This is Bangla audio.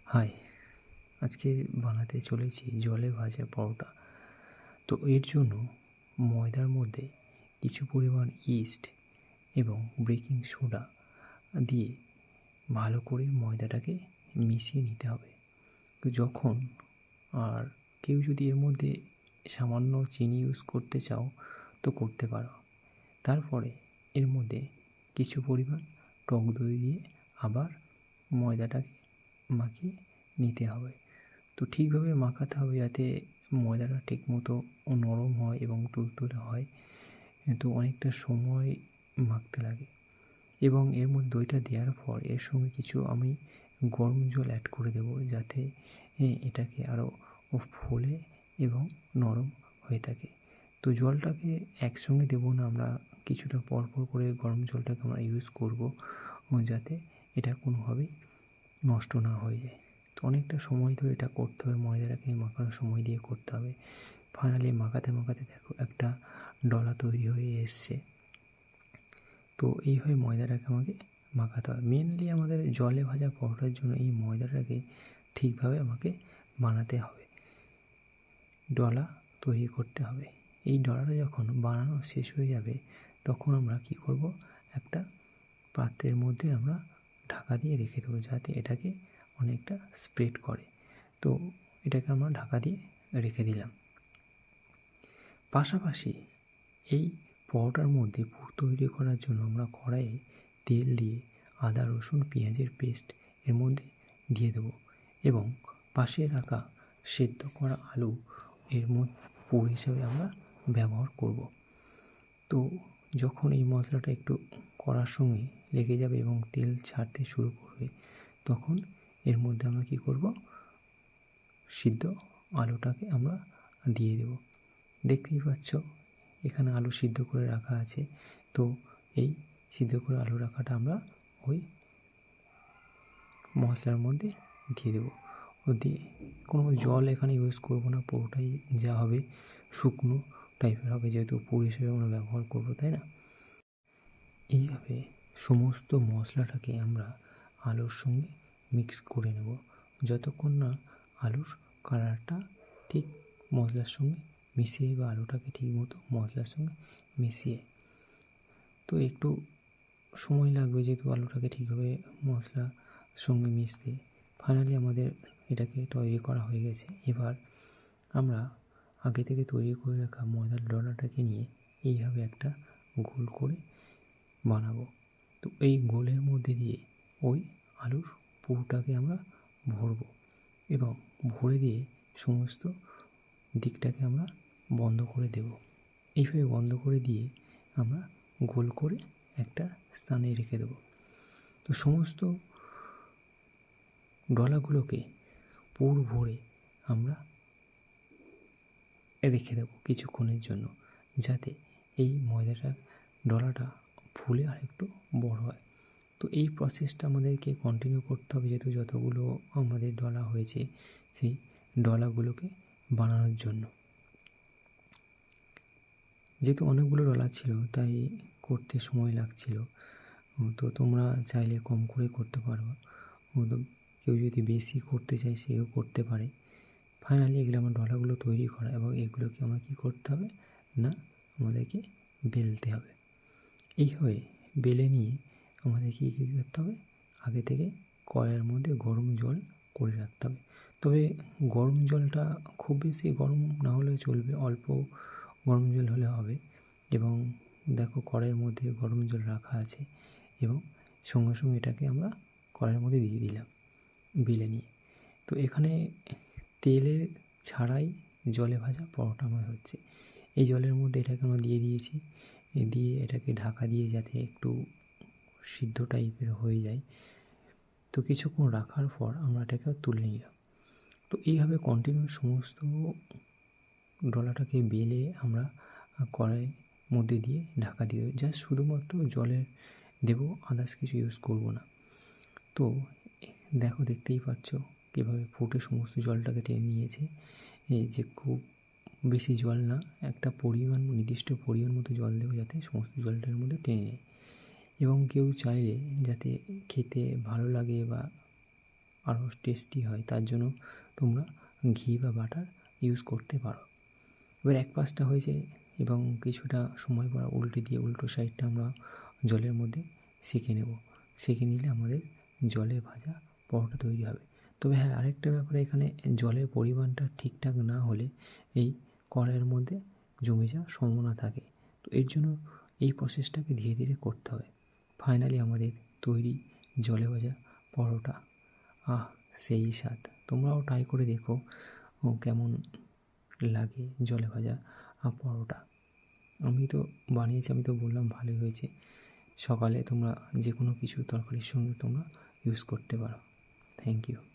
হাই, আজকে বানাতে চলেছি জলে ভাজা পরোটা। তো এর জন্য ময়দার মধ্যে কিছু পরিমাণ ইস্ট এবং বেকিং সোডা দিয়ে ভালো করে ময়দাটাকে মিশিয়ে নিতে হবে। তো যখন আর কেউ যদি এর মধ্যে সামান্য চিনি ইউজ করতে চাও তো করতে পারো। তারপরে এর মধ্যে কিছু পরিমাণ টক দই দিয়ে আবার ময়দাটাকে মাখিয়ে নিতে হবে। তো ঠিকভাবে মাখাতে হবে যাতে ময়দাটা ঠিকমতো নরম হয় এবং তুলতুলে হয়। তো অনেকটা সময় মাখতে লাগে এবং এর মধ্যে দইটা দেওয়ার পর এর সঙ্গে কিছু আমি গরম জল অ্যাড করে দেবো যাতে এটাকে আরও ফোলে এবং নরম হয়ে থাকে। তো জলটাকে একসঙ্গে দেবো না, আমরা কিছুটা পরপর করে গরম জলটাকে আমরা ইউজ করব যাতে এটা কোনোভাবেই নষ্ট না হয়ে যায়। তো অনেকটা সময় ধরে এটা করতে হবে, ময়দাটাকে মাখানোর সময় দিয়ে করতে হবে। ফাইনালি মাখাতে মাখাতে দেখো একটা ডলা তৈরি হয়ে এসছে। তো এইভাবে ময়দাটাকে আমাকে মাখাতে হবে। মেনলি আমাদের জলে ভাজা পরোটার জন্য এই ময়দাটাকে ঠিকভাবে আমাকে বানাতে হবে, ডলা তৈরি করতে হবে। এই ডলাটা যখন বানানো শেষ হয়ে যাবে তখন আমরা কি করব, একটা পাত্রের মধ্যে আমরা ঢাকা দিয়ে রেখে দেবো যাতে এটাকে অনেকটা স্প্রেড করে। তো এটাকে আমরা ঢাকা দিয়ে রেখে দিলাম। পাশাপাশি এই পরোটার মধ্যে পুর তৈরি করার জন্য আমরা কড়াইয়ে তেল দিয়ে আদা রসুন পেঁয়াজের পেস্ট এর মধ্যে দিয়ে দেবো এবং পাশে রাখা সেদ্ধ করা আলু এর মধ্যে পুর হিসেবে আমরা ব্যবহার করব। তো যখন এই মশলাটা একটু কড়ার সঙ্গে লেগে যাবে এবং তেল ছাড়তে শুরু করবে তখন এর মধ্যে আমরা কী করব, সিদ্ধ আলুটাকে আমরা দিয়ে দেব। দেখতেই পাচ্ছ এখানে আলু সিদ্ধ করে রাখা আছে। তো এই সিদ্ধ করে আলু রাখাটা আমরা ওই মশলার মধ্যে দিয়ে দেবো। ও দিয়ে কোনো জল এখানে ইউজ করব না, পুরোটাই যা হবে শুকনো টাইপের হবে যেহেতু পুর হিসেবে আমরা ব্যবহার করবো, তাই না? এইভাবে সমস্ত মশলাটাকে আমরা আলুর সঙ্গে মিক্স করে নেব যতক্ষণ না আলুর কালারটা ঠিক মশলার সঙ্গে মিশিয়ে বা আলুটাকে ঠিকমতো মশলার সঙ্গে মিশিয়ে। তো একটু সময় লাগবে যেহেতু আলুটাকে ঠিকভাবে মশলার সঙ্গে মিশতে। ফাইনালি আমাদের এটাকে তৈরি করা হয়ে গেছে। এবার আমরা আগে থেকে তৈরি করে রাখা ময়দার ডলাটাকে নিয়ে এইভাবে একটা গোল করে বানাবো। তো এই গোলের মধ্যে দিয়ে ওই আলুর পুরটাকে আমরা ভরবো এবং ভরে দিয়ে সমস্ত দিকটাকে আমরা বন্ধ করে দেব। এইভাবে বন্ধ করে দিয়ে আমরা গোল করে একটা স্থানে রেখে দেব। তো সমস্ত ডলাগুলোকে পুর ভরে আমরা রেখে দেবো কিছুক্ষণের জন্য যাতে এই ময়দাটা ডলাটা ফুলে আর একটু বড় হয়। তো এই প্রসেসটা আমাদেরকে কন্টিনিউ করতে হবে যেহেতু যতগুলো আমাদের ডলা হয়েছে সেই ডলাগুলোকে বানানোর জন্য। যেহেতু অনেকগুলো ডলা ছিল তাই করতে সময় লাগছিল। তো তোমরা চাইলে কম করে করতে পারো, তো কেউ যদি বেশি করতে চায় সেও করতে পারে। ফাইনালি এগুলো আমার ডলাগুলো তৈরি করা এবং এগুলোকে আমার কী করতে হবে না, আমাদেরকে বেলতে হবে। এইভাবে বেলে নিয়ে আমাদেরকে কী করতে হবে, আগে থেকে কড়াইয়ের মধ্যে গরম জল করে রাখতে হবে। তবে গরম জলটা খুব বেশি গরম না হলেও চলবে, অল্প গরম জল হলে হবে। এবং দেখো কড়াইয়ের মধ্যে গরম জল রাখা আছে এবং সঙ্গে সঙ্গে এটাকে আমরা কড়াইয়ের মধ্যে দিয়ে দিলাম বেলে নিয়ে। তো এখানে তেলের ছাড়াই জলে ভাজা পরোটা আমার হচ্ছে। এই জলের মধ্যে এটাকে আমরা দিয়ে দিয়েছি, দিয়ে এটাকে ঢাকা দিয়ে যাতে একটু সিদ্ধ টাইপের হয়ে যায়। তো কিছুক্ষণ রাখার পর আমরা এটাকে তুলে নিলাম। তো এইভাবে কন্টিনিউ সমস্ত ডলাটাকে বেলে আমরা কড়াইয়ের মধ্যে দিয়ে ঢাকা দিয়ে দেবো। জাস্ট শুধুমাত্র জলের দেবো, আদার্স কিছু ইউজ করব না। তো দেখো দেখতেই পাচ্ছ কীভাবে ফুটে সমস্ত জলটাকে টেনে নিয়েছে। এই যে খুব বেশি জল না, একটা পরিমাণ নির্দিষ্ট পরিমাণ মতো জল দেবো যাতে সমস্ত জলটার মধ্যে টেনে নেয়। এবং কেউ চাইলে যাতে খেতে ভালো লাগে বা আরও টেস্টি হয়, তার জন্য তোমরা ঘি বা বাটার ইউজ করতে পারো। এবার এক পাশটা হয়েছে এবং কিছুটা সময় পর উল্টে দিয়ে উল্টো সাইডটা আমরা জলের মধ্যে সেঁকে নেব। সেঁকে নিলে আমাদের জলে ভাজা পরোটা তৈরি হবে। তবে হ্যাঁ, আরেকটা ব্যাপারে এখানে জলের পরিমাণটা ঠিকঠাক না হলে এই কড়াইয়ের মধ্যে জমে যাওয়ার সম্ভাবনা থাকে। তো এর জন্য এই প্রসেসটাকে ধীরে ধীরে করতে হবে। ফাইনালি আমাদের তৈরি জলে ভাজা পরোটা। আহ, সেই স্বাদ! তোমরাও ট্রাই করে দেখো কেমন লাগে জলে ভাজা পরোটা। আমি তো বানিয়েছি, আমি তো বললাম ভালোই হয়েছে। সকালে তোমরা যে কোনো কিছু তরকারির সঙ্গে তোমরা ইউজ করতে পারো। Thank you.